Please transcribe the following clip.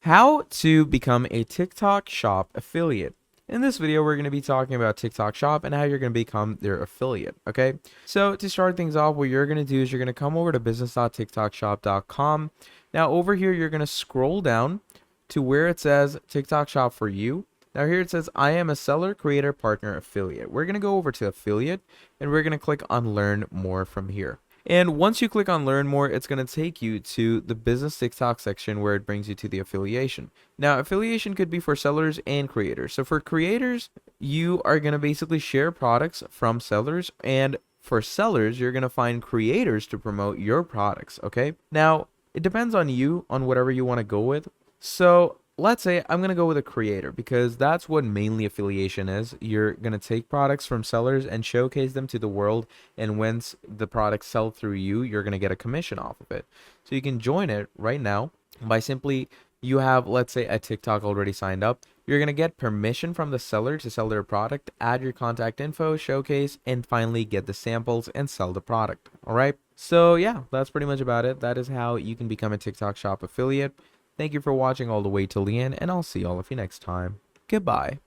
How to become a TikTok Shop affiliate. In this video, we're going to be talking about TikTok Shop and how you're going to become their affiliate, okay? So to start things off, what you're going to do is you're going to come over to business.tiktokshop.com. Now over here, you're going to scroll down to where it says TikTok Shop for you. Now here it says, I am a seller, creator, partner, affiliate. We're going to go over to affiliate and we're going to click on learn more from here. And once you click on learn more, it's going to take you to the business TikTok section where it brings you to the affiliation. Now, affiliation could be for sellers and creators. So for creators, you are going to basically share products from sellers, and for sellers, you're going to find creators to promote your products, okay? Now, it depends on you on whatever you want to go with. So let's say I'm going to go with a creator because that's what mainly affiliation is. You're going to take products from sellers and showcase them to the world. And once the products sell through you, you're going to get a commission off of it. So you can join it right now by simply, you have, let's say, a TikTok already signed up. You're going to get permission from the seller to sell their product, add your contact info, showcase, and finally get the samples and sell the product. All right. So yeah, that's pretty much about it. That is how you can become a TikTok Shop affiliate. Thank you for watching all the way till the end, and I'll see all of you next time. Goodbye.